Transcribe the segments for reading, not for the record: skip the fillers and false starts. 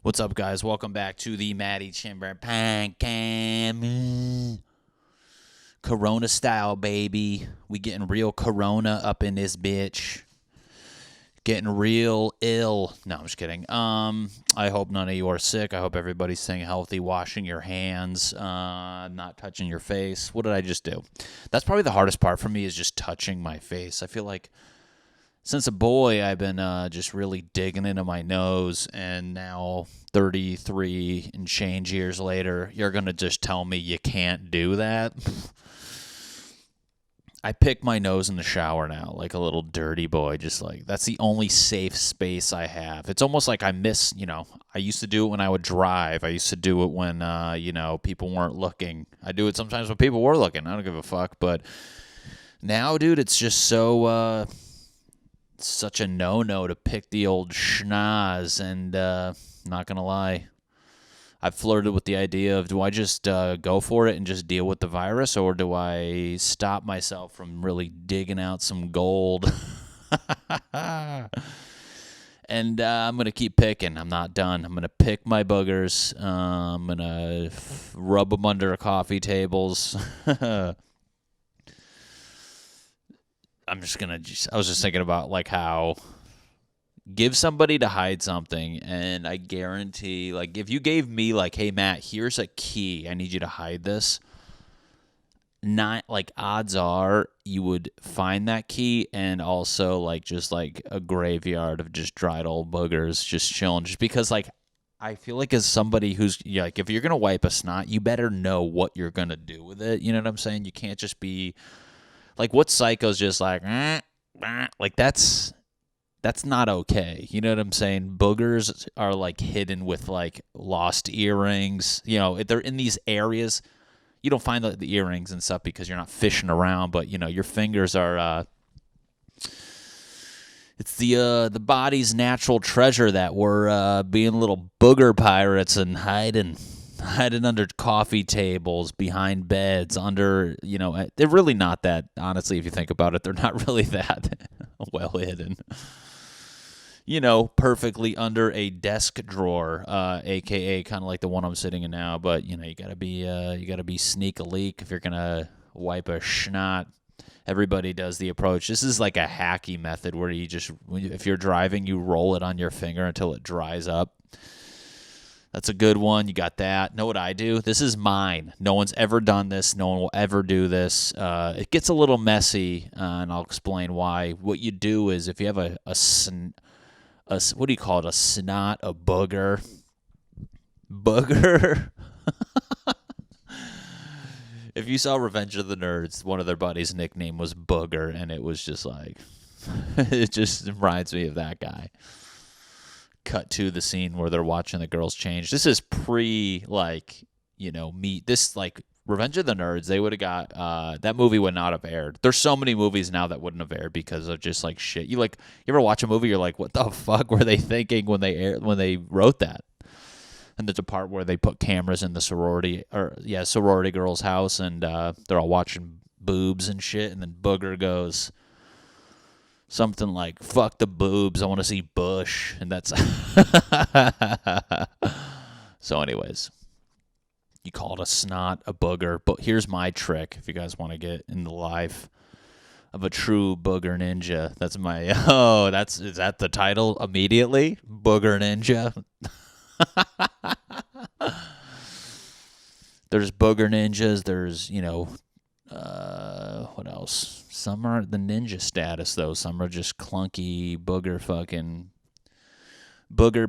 What's up, guys? Welcome back to the Matty Chymbor podcast. Corona style, baby. We getting real Corona up in this bitch. Getting real ill. No, I'm just kidding. I hope none of you are sick. I hope everybody's staying healthy, washing your hands, not touching your face. What did I just do? That's probably the hardest part for me is just touching my face. I feel like since a boy, I've been just really digging into my nose, and now 33 and change years later, you're going to just tell me you can't do that? I pick my nose in the shower now like a little dirty boy, just like that's the only safe space I have. It's almost like I miss, I used to do it when I would drive. I used to do it when, people weren't looking. I do it sometimes when people were looking. I don't give a fuck, but now, dude, it's just so... such a no-no to pick the old schnoz, and not gonna lie, I've flirted with the idea of, do I just go for it and just deal with the virus, or do I stop myself from really digging out some gold? And I'm gonna keep picking. I'm not done. I'm gonna pick my boogers. I'm gonna rub them under coffee tables. I was just thinking about like how give somebody to hide something, and I guarantee, like, if you gave me like, hey Matt, here's a key, I need you to hide this, not like odds are you would find that key, and also like just like a graveyard of just dried old boogers just chilling, just because like I feel like as somebody who's like, if you're gonna wipe a snot, you better know what you're gonna do with it. You know what I'm saying? You can't just be like, what psycho's just like, like that's not okay. You know what I'm saying? Boogers are like hidden with like lost earrings. They're in these areas. You don't find the earrings and stuff because you're not fishing around, but your fingers are. It's the body's natural treasure that we're being little booger pirates and hiding under coffee tables, behind beds, under, they're really not that, honestly, if you think about it, they're not really that well hidden. Perfectly under a desk drawer, aka kind of like the one I'm sitting in now, but you gotta be sneak a leak if you're gonna wipe a schnot. Everybody does the approach. This is like a hacky method where you just, if you're driving, you roll it on your finger until it dries up. That's a good one. You got that. Know what I do? This is mine. No one's ever done this. No one will ever do this. It gets a little messy, and I'll explain why. What you do is, if you have a what do you call it? A snot, a booger. Booger? If you saw Revenge of the Nerds, one of their buddies' nickname was Booger, and it was just like, it just reminds me of that guy. Cut to the scene where they're watching the girls change. This is pre, like, meet. This, like, Revenge of the Nerds, they would have got, that movie would not have aired. There's so many movies now that wouldn't have aired because of just, like, shit. You ever watch a movie, you're like, what the fuck were they thinking when they wrote that? And there's a part where they put cameras in the sorority girl's house, and they're all watching boobs and shit, and then Booger goes something like, fuck the boobs, I want to see Bush. And that's... So anyways, you call it a snot, a booger. But here's my trick, if you guys want to get in the life of a true booger ninja. That's my... is that the title immediately? Booger ninja? There's booger ninjas. There's, what else? Some are the ninja status, though. Some are just clunky booger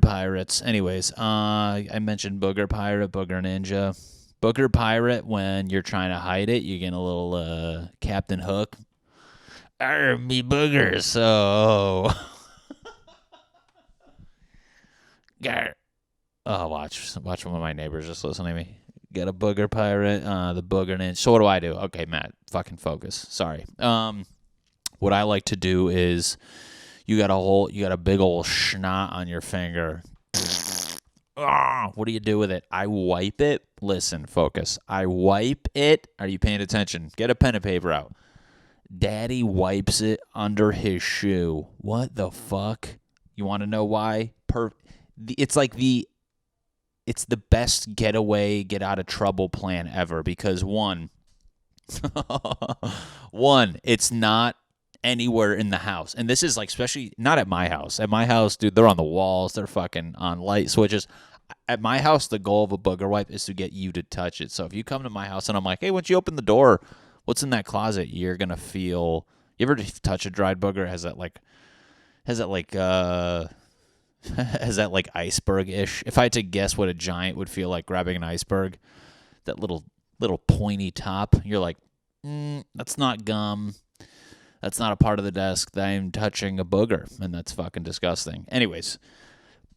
pirates. Anyways, I mentioned booger pirate, booger ninja. Booger pirate, when you're trying to hide it, you get a little Captain Hook. Arr, me boogers. Oh. Oh, watch one of my neighbors just listening to me. Get a booger pirate, the booger ninja. So what do I do? Okay, Matt, fucking focus. Sorry. What I like to do is, you got a big old schnot on your finger. What do you do with it? I wipe it. Listen, focus. I wipe it. Are you paying attention? Get a pen and paper out. Daddy wipes it under his shoe. What the fuck? You want to know why? It's like the it's the best getaway, get out of trouble plan ever because one, it's not anywhere in the house. And this is like, especially not at my house. At my house, dude, they're on the walls. They're fucking on light switches. At my house, the goal of a booger wipe is to get you to touch it. So if you come to my house and I'm like, hey, once you open the door, what's in that closet? You're going to feel, you ever touch a dried booger? Has that like iceberg-ish? If I had to guess what a giant would feel like grabbing an iceberg, that little pointy top, you're like, that's not gum. That's not a part of the desk. I'm touching a booger, and that's fucking disgusting. Anyways,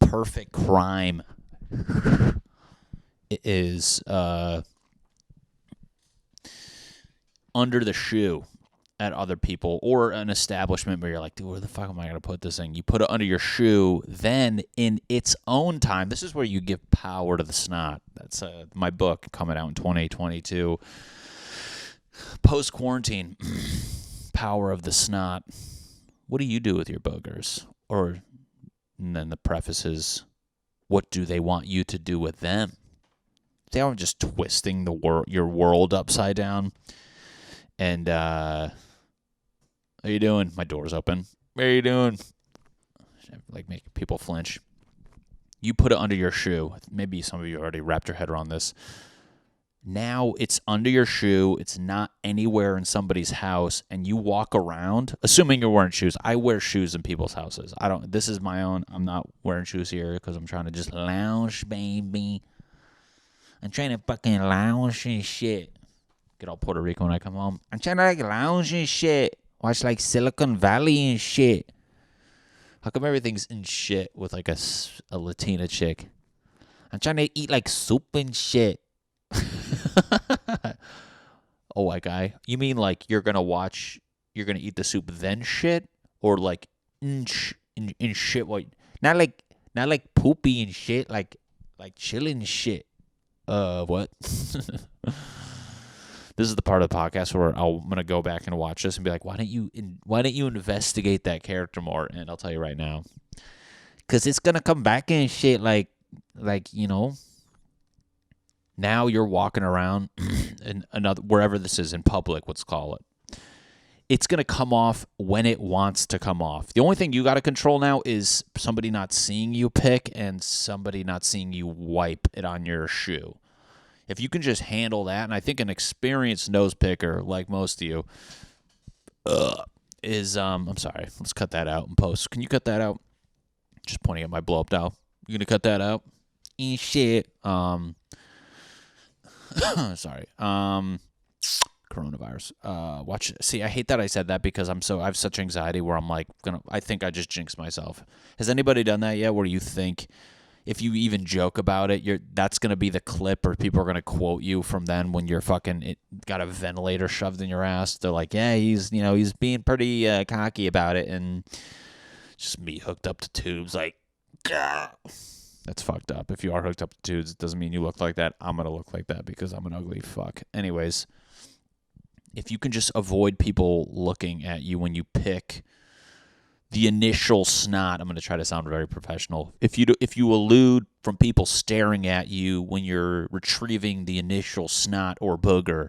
perfect crime is under the shoe at other people or an establishment where you're like, dude, where the fuck am I going to put this thing? You put it under your shoe, then in its own time, this is where you give power to the snot. That's my book coming out in 2022. Post-quarantine, power of the snot. What do you do with your boogers? And then the preface is, what do they want you to do with them? They aren't just twisting your world upside down. And, how you doing? My door's open. What are you doing? Like, make people flinch. You put it under your shoe. Maybe some of you already wrapped your head around this. Now it's under your shoe. It's not anywhere in somebody's house. And you walk around, assuming you're wearing shoes. I wear shoes in people's houses. This is my own. I'm not wearing shoes here because I'm trying to just lounge, baby. I'm trying to fucking lounge and shit. Get all Puerto Rico when I come home. I'm trying to like lounge and shit. Watch like Silicon Valley and shit. How come everything's in shit with like a Latina chick? I'm trying to eat like soup and shit. Oh, my guy. You mean like you're going to eat the soup then shit? Or like in shit? What? Not like poopy and shit. Like chilling shit. What? This is the part of the podcast where I'm going to go back and watch this and be like, why didn't you investigate that character more? And I'll tell you right now. Because it's going to come back and shit like, now you're walking around in wherever this is in public, let's call it. It's going to come off when it wants to come off. The only thing you got to control now is somebody not seeing you pick and somebody not seeing you wipe it on your shoe. If you can just handle that, and I think an experienced nose picker, like most of you, is, I'm sorry, let's cut that out in post. Can you cut that out? Just pointing at my blow-up doll. You going to cut that out? Shit. Sorry. Coronavirus. See, I hate that I said that because I have such anxiety where I'm like, I think I just jinxed myself. Has anybody done that yet where you think, if you even joke about it, that's going to be the clip or people are going to quote you from then when you're got a ventilator shoved in your ass? They're like, yeah, he's being pretty cocky about it, and just me hooked up to tubes like, gah. That's fucked up. If you are hooked up to tubes, it doesn't mean you look like that. I'm going to look like that because I'm an ugly fuck. Anyways, if you can just avoid people looking at you when you pick the initial snot, I'm going to try to sound very professional. If you elude from people staring at you when you're retrieving the initial snot or booger,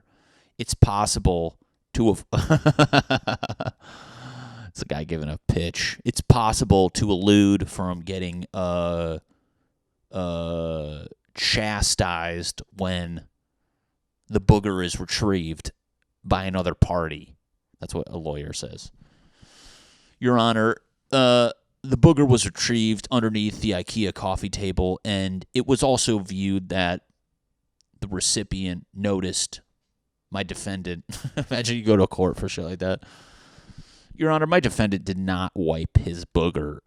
it's possible to it's a guy giving a pitch. It's possible to elude from getting chastised when the booger is retrieved by another party. That's what a lawyer says. Your Honor, the booger was retrieved underneath the IKEA coffee table, and it was also viewed that the recipient noticed my defendant. Imagine you go to a court for shit like that. Your Honor, my defendant did not wipe his booger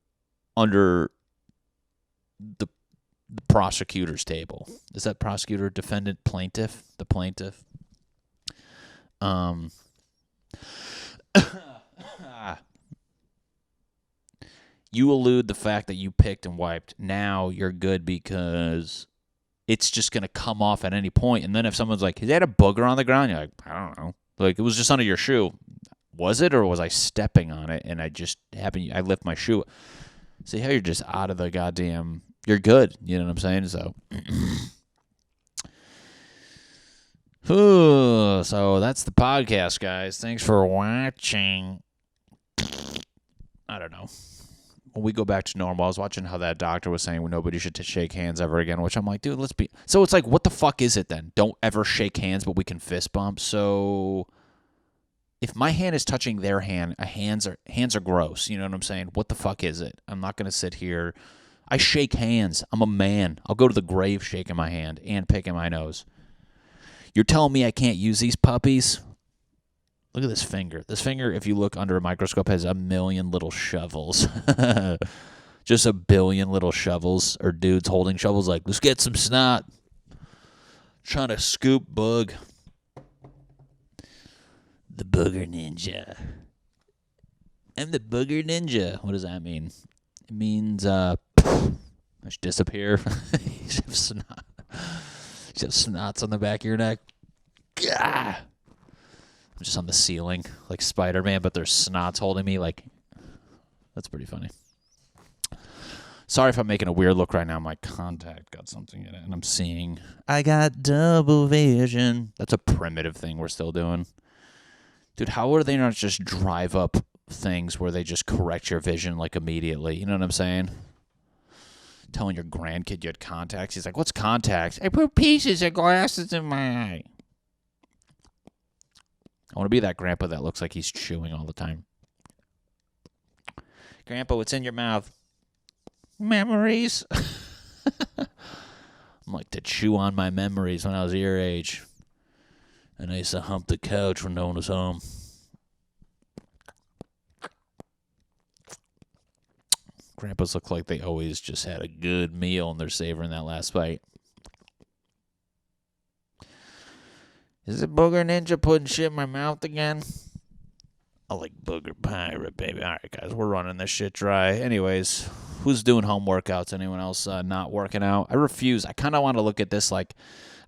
under the prosecutor's table. Is that prosecutor, defendant, plaintiff? The plaintiff. You elude the fact that you picked and wiped. Now you're good because it's just going to come off at any point. And then if someone's like, is that a booger on the ground? You're like, I don't know. Like, it was just under your shoe. Was it, or was I stepping on it and I lift my shoe? See how you're just out of the goddamn you're good. You know what I'm saying? So, so that's the podcast, guys. Thanks for watching. I don't know. When we go back to normal, I was watching how that doctor was saying nobody should shake hands ever again, which I'm like, dude, let's be. So it's like, what the fuck is it then? Don't ever shake hands, but we can fist bump. So if my hand is touching their hand, hands are gross. You know what I'm saying? What the fuck is it? I'm not gonna sit here. I shake hands. I'm a man. I'll go to the grave shaking my hand and picking my nose. You're telling me I can't use these puppies? Look at this finger. This finger, if you look under a microscope, has a million little shovels. Just a billion little shovels, or dudes holding shovels like, let's get some snot. Trying to scoop boog. The booger ninja. I'm the booger ninja. What does that mean? It means, I should disappear. You should have snot. You should have snots on the back of your neck. Gah! I'm just on the ceiling, like Spider-Man, but there's snots holding me. Like, that's pretty funny. Sorry if I'm making a weird look right now. My contact got something in it, and I'm seeing. I got double vision. That's a primitive thing we're still doing. Dude, how are they not just drive up things where they just correct your vision, like, immediately? You know what I'm saying? Telling your grandkid you had contacts. He's like, what's contacts? I put pieces of glasses in my eye. I want to be that grandpa that looks like he's chewing all the time. Grandpa, what's in your mouth? Memories. I'm like to chew on my memories when I was your age. And I used to hump the couch when no one was home. Grandpas look like they always just had a good meal and they're savoring that last bite. Is it Booger Ninja putting shit in my mouth again? I like Booger Pirate, baby. All right, guys, we're running this shit dry. Anyways, who's doing home workouts? Anyone else not working out? I refuse. I kind of want to look at this like,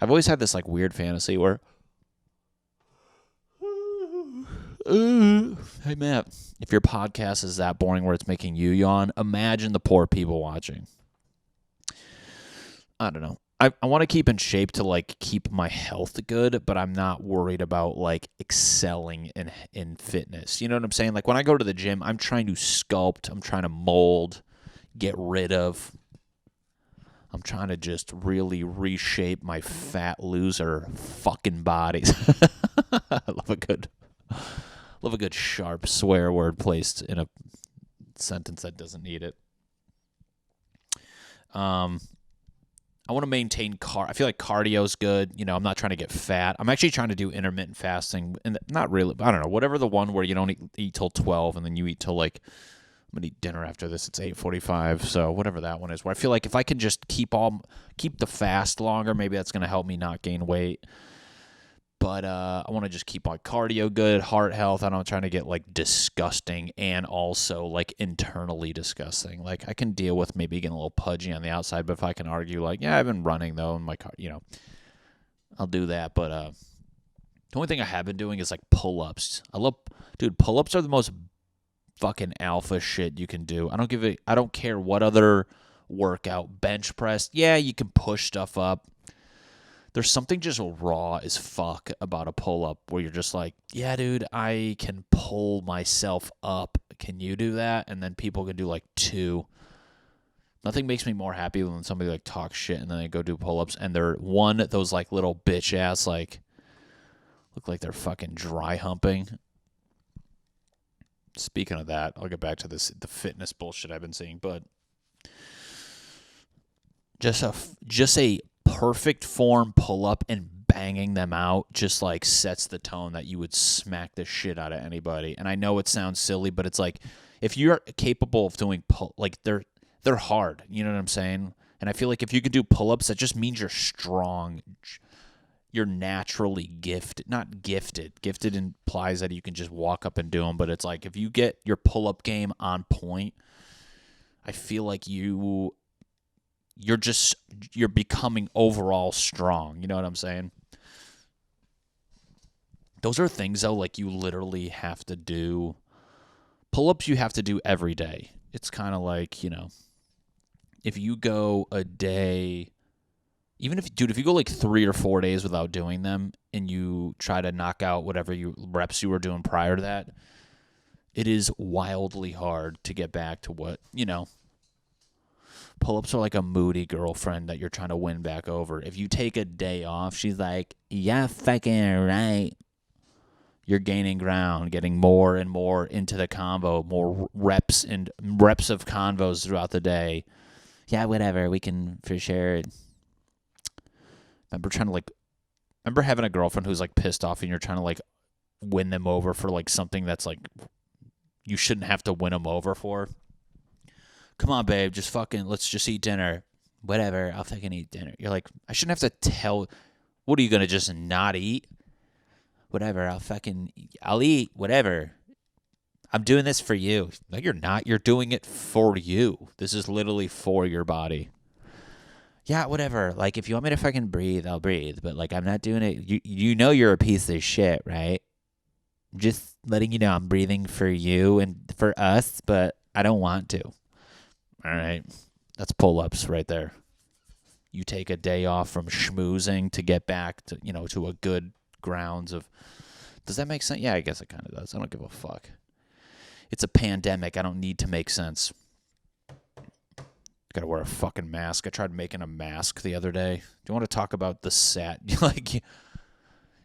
I've always had this like weird fantasy where, hey, Matt, if your podcast is that boring where it's making you yawn, imagine the poor people watching. I don't know. I want to keep in shape to, like, keep my health good, but I'm not worried about, like, excelling in fitness. You know what I'm saying? Like, when I go to the gym, I'm trying to sculpt. I'm trying to mold, get rid of. I'm trying to just really reshape my fat loser fucking bodies. I love a good sharp swear word placed in a sentence that doesn't need it. I want to maintain I feel like cardio's good. You know, I'm not trying to get fat. I'm actually trying to do intermittent fasting, and not really. I don't know. Whatever the one where you don't eat till 12, and then you eat till like, I'm gonna eat dinner after this. It's 8:45. So whatever that one is, where I feel like if I can just keep the fast longer, maybe that's gonna help me not gain weight. But I want to just keep my cardio good, heart health. I'm not trying to get, like, disgusting and also, like, internally disgusting. Like, I can deal with maybe getting a little pudgy on the outside, but if I can argue, like, yeah, I've been running, though, and my car, you know, I'll do that. But the only thing I have been doing is, like, pull-ups. Dude, pull-ups are the most fucking alpha shit you can do. I don't care what other workout. Bench press, yeah, you can push stuff up. There's something just raw as fuck about a pull-up where you're just like, yeah, dude, I can pull myself up. Can you do that? And then people can do, like, 2. Nothing makes me more happy than when somebody, like, talks shit and then they go do pull-ups and they're, those, like, little bitch-ass, like, look like they're fucking dry humping. Speaking of that, I'll get back to the fitness bullshit I've been seeing, but just a perfect form pull-up and banging them out just, like, sets the tone that you would smack the shit out of anybody. And I know it sounds silly, but it's like, if you're capable of doing like, they're hard, you know what I'm saying? And I feel like if you can do pull-ups, that just means you're strong. You're naturally gifted. Not gifted. Gifted implies that you can just walk up and do them, but it's like, if you get your pull-up game on point, I feel like you're becoming overall strong. You know what I'm saying? Those are things, though, like, you literally have to do. Pull-ups you have to do every day. It's kind of like, you know, if you go a day, even if you go like 3 or 4 days without doing them and you try to knock out whatever reps you were doing prior to that, it is wildly hard to get back to what, pull-ups are like a moody girlfriend that you're trying to win back over. If you take a day off, she's like, yeah, fucking right. You're gaining ground, getting more and more into the combo, more reps of convos throughout the day. Yeah, whatever. We can for sure. Remember having a girlfriend who's like pissed off and you're trying to like win them over for like something that's like you shouldn't have to win them over for. Come on, babe, let's just eat dinner. Whatever, I'll fucking eat dinner. You're like, I shouldn't have to tell. What are you gonna just not eat? Whatever, I'll eat. Whatever. I'm doing this for you. No, you're not. You're doing it for you. This is literally for your body. Yeah, whatever. Like, if you want me to fucking breathe, I'll breathe. But, like, I'm not doing it. You know you're a piece of shit, right? I'm just letting you know I'm breathing for you and for us, but I don't want to. All right. That's pull-ups right there. You take a day off from schmoozing to get back to, to a good grounds of... Does that make sense? Yeah, I guess it kind of does. I don't give a fuck. It's a pandemic. I don't need to make sense. Gotta wear a fucking mask. I tried making a mask the other day. Do you want to talk about the set? You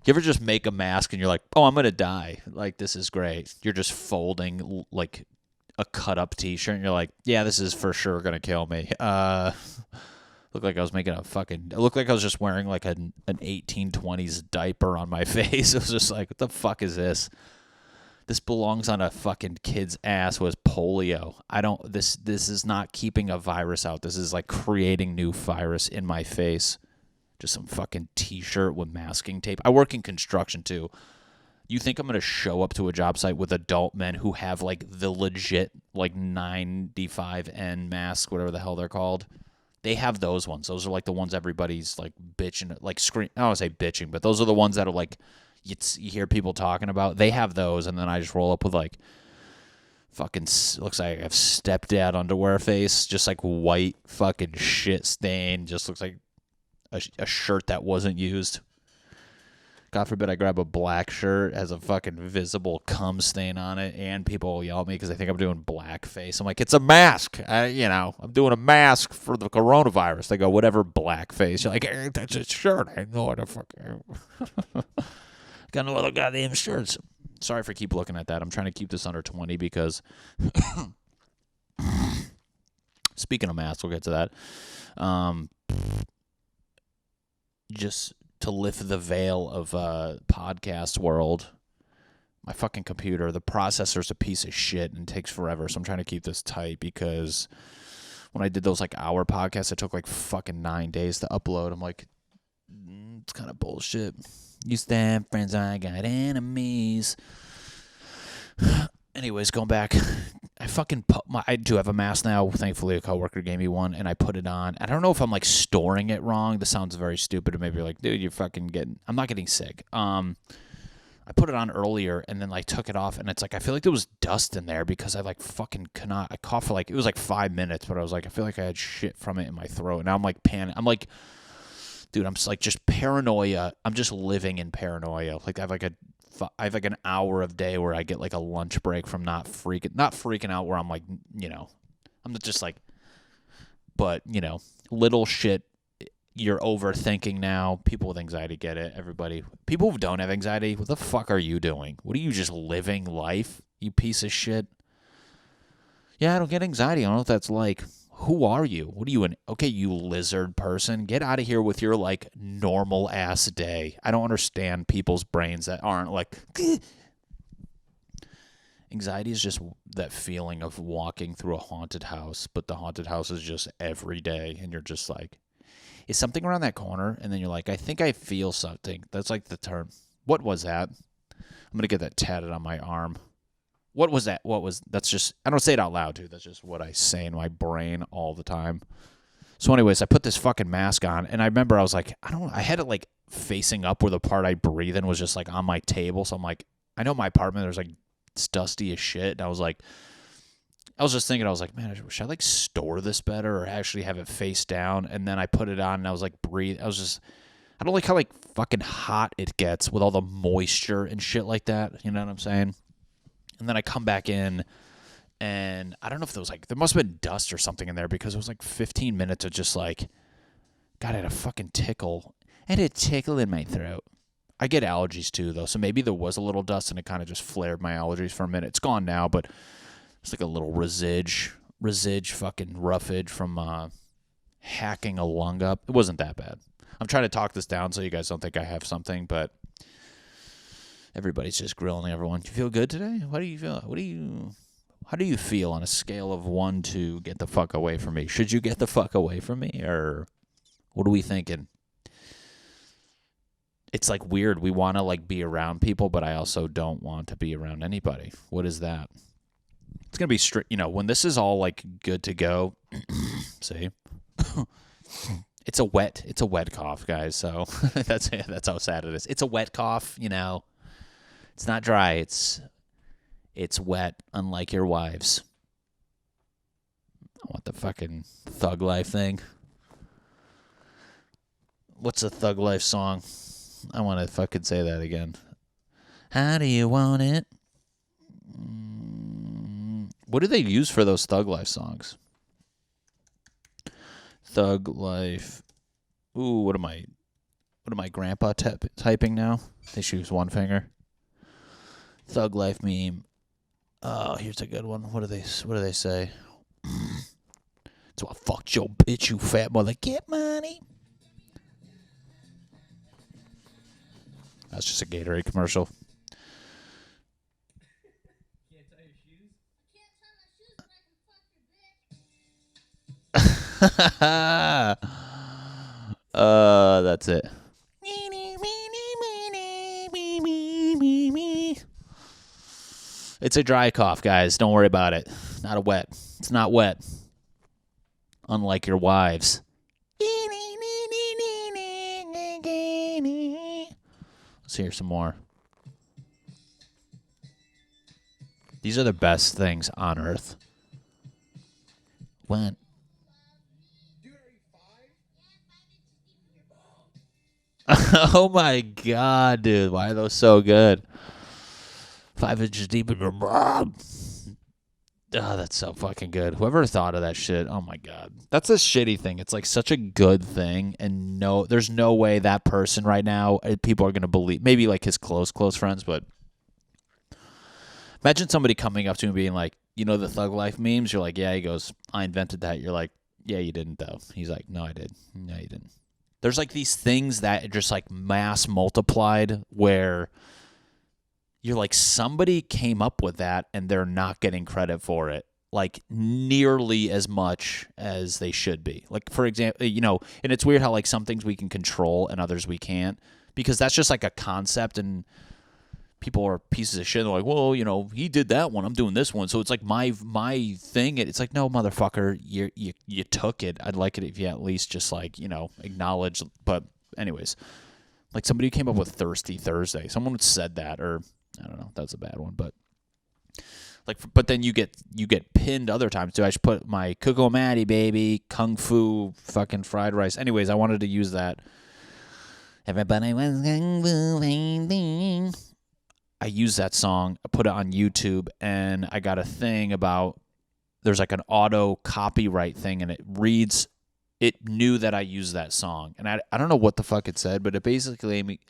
ever just make a mask and you're like, oh, I'm gonna die. Like, this is great. You're just folding like a cut up t-shirt and you're like, yeah, this is for sure gonna kill me. Looked like I was making it looked like I was just wearing like an 1820s diaper on my face. It was just like, what the fuck is this? This belongs on a fucking kid's ass with polio. This is not keeping a virus out. This is like creating new virus in my face. Just some fucking t-shirt with masking tape. I work in construction too. You think I'm going to show up to a job site with adult men who have like the legit like 95N mask, whatever the hell they're called? They have those ones. Those are like the ones everybody's like bitching, like scream. I don't want to say bitching, but those are the ones that are like, you hear people talking about. They have those, and then I just roll up with like fucking, looks like I have stepdad underwear face, just like white fucking shit stain. Just looks like a shirt that wasn't used. God forbid I grab a black shirt, has a fucking visible cum stain on it, and people will yell at me because they think I'm doing blackface. I'm like, it's a mask. I'm doing a mask for the coronavirus. They go, whatever, blackface. You're like, hey, that's a shirt. I know what the fuck. Got no other goddamn shirts. Sorry for keep looking at that. I'm trying to keep this under 20 because speaking of masks, we'll get to that. Just to lift the veil of podcast world, my fucking computer, the processor's a piece of shit and takes forever. So I'm trying to keep this tight because when I did those like hour podcasts, it took like fucking 9 days to upload. I'm like, it's kind of bullshit. Used to have friends, I got enemies. Anyways, going back, I do have a mask now. Thankfully, a coworker gave me one, and I put it on. I don't know if I'm like storing it wrong. This sounds very stupid. Maybe you're like, dude, I'm not getting sick. I put it on earlier, and then like took it off, and it's like I feel like there was dust in there because I like fucking cannot. I coughed for like it was like 5 minutes, but I was like, I feel like I had shit from it in my throat. Now I'm like panic. I'm like, dude, I'm just like paranoia. I'm just living in paranoia. Like I have like an hour of day where I get like a lunch break from not freaking out where I'm like, I'm just like, but little shit you're overthinking now. People with anxiety get it. People who don't have anxiety, what the fuck are you doing? What are you, just living life, you piece of shit? Yeah, I don't get anxiety. I don't know what that's like. Who are you? What are you, you lizard person? Get out of here with your, like, normal-ass day. I don't understand people's brains that aren't, like... Anxiety is just that feeling of walking through a haunted house, but the haunted house is just every day, and you're just like, is something around that corner? And then you're like, I think I feel something. That's, like, the term. What was that? I'm going to get that tatted on my arm. What was that? That's just, I don't say it out loud, dude. That's just what I say in my brain all the time. So anyways, I put this fucking mask on, and I remember I was like, I had it like facing up where the part I breathe in was just like on my table. So I'm like, I know my apartment, there's like, it's dusty as shit. And I was like, I was just thinking, I was like, man, should I like store this better or actually have it face down? And then I put it on and I was like, breathe. I don't like how like fucking hot it gets with all the moisture and shit like that. You know what I'm saying? And then I come back in and I don't know if there must have been dust or something in there because it was like 15 minutes of just like, God, I had a fucking tickle. I had a tickle in my throat. I get allergies too, though, so maybe there was a little dust and it kind of just flared my allergies for a minute. It's gone now, but it's like a little fucking roughage from hacking a lung up. It wasn't that bad. I'm trying to talk this down so you guys don't think I have something, but everybody's just grilling everyone. You feel good today? How do you feel? How do you feel on a scale of 1 to get the fuck away from me? Should you get the fuck away from me, or what are we thinking? It's like weird. We want to like be around people, but I also don't want to be around anybody. What is that? It's going to be strict, when this is all like good to go. See? It's a wet cough, guys. So that's how sad it is. It's a wet cough, It's not dry. It's wet, unlike your wives. I want the fucking Thug Life thing. What's a Thug Life song? I want to fucking say that again. How do you want it? What do they use for those Thug Life songs? Thug Life. Ooh, what am I grandpa typing now? They should use one finger. Thug Life meme. Oh, here's a good one. What do they say? So I fucked your bitch, you fat mother. Get money. That's just a Gatorade commercial. Can't tie your shoes? Can't tie my shoes, but I can fuck your bitch. That's it. It's a dry cough, guys. Don't worry about it. Not a wet. It's not wet. Unlike your wives. Let's hear some more. These are the best things on earth. When? Oh my god, dude. Why are those so good? 5 inches deep in your mom. Oh, that's so fucking good. Whoever thought of that shit, oh my god. That's a shitty thing. It's like such a good thing, and there's no way that person right now, people are going to believe, maybe like his close friends, but imagine somebody coming up to him and being like, the Thug Life memes? You're like, yeah. He goes, I invented that. You're like, yeah, you didn't though. He's like, no, I did. No, you didn't. There's like these things that just like mass multiplied where you're like, somebody came up with that and they're not getting credit for it, like nearly as much as they should be. Like, for example, and it's weird how like some things we can control and others we can't, because that's just like a concept, and people are pieces of shit. They're like, well, he did that one, I'm doing this one, so it's like my thing. It's like, no, motherfucker, you took it. I'd like it if you at least just like, acknowledge. But anyways, like somebody who came up with Thirsty Thursday, someone said that, or I don't know, that's a bad one, but like, but then you get pinned other times too. I should put my Coco Matty baby Kung Fu fucking fried rice. Anyways, I wanted to use that. Everybody was Kung Fu painting. I used that song, I put it on YouTube, and I got a thing about, there's like an auto copyright thing, and it knew that I used that song. And I don't know what the fuck it said, but it basically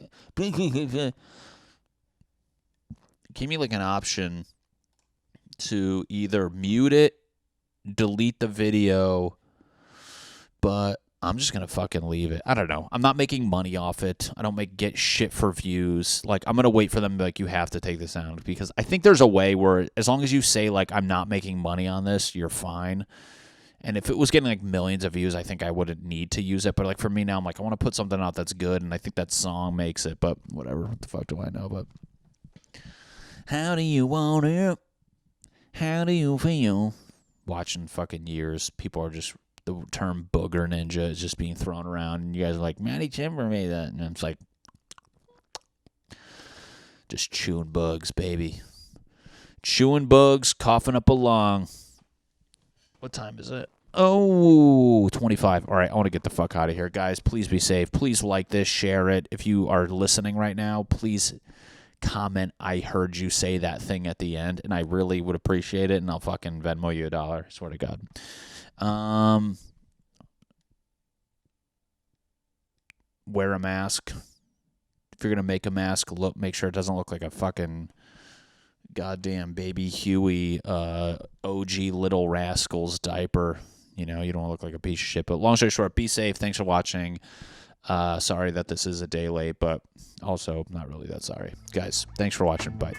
gave me like an option to either mute it, delete the video, but I'm just going to fucking leave it. I don't know. I'm not making money off it. I don't get shit for views. Like, I'm going to wait for them to be like, you have to take this out, because I think there's a way where as long as you say like, I'm not making money on this, you're fine. And if it was getting like millions of views, I think I wouldn't need to use it. But like for me now, I'm like, I want to put something out that's good, and I think that song makes it, but whatever. What the fuck do I know? But how do you want it? How do you feel? Watching fucking years, people are just, the term booger ninja is just being thrown around, and you guys are like, Matty Chymbor made that, and it's like, just chewing bugs, baby. Chewing bugs, coughing up a lung. What time is it? Oh, 25. All right, I want to get the fuck out of here. Guys, please be safe. Please like this, share it. If you are listening right now, please comment, I heard you say that thing at the end, and I really would appreciate it, and I'll fucking Venmo you $1. I swear to God. Wear a mask. If you're going to make a mask, make sure it doesn't look like a fucking goddamn Baby Huey OG Little Rascals diaper. You know, you don't want to look like a piece of shit. But long story short, be safe. Thanks for watching. Sorry that this is a day late, but also not really that sorry. Guys, thanks for watching. Bye.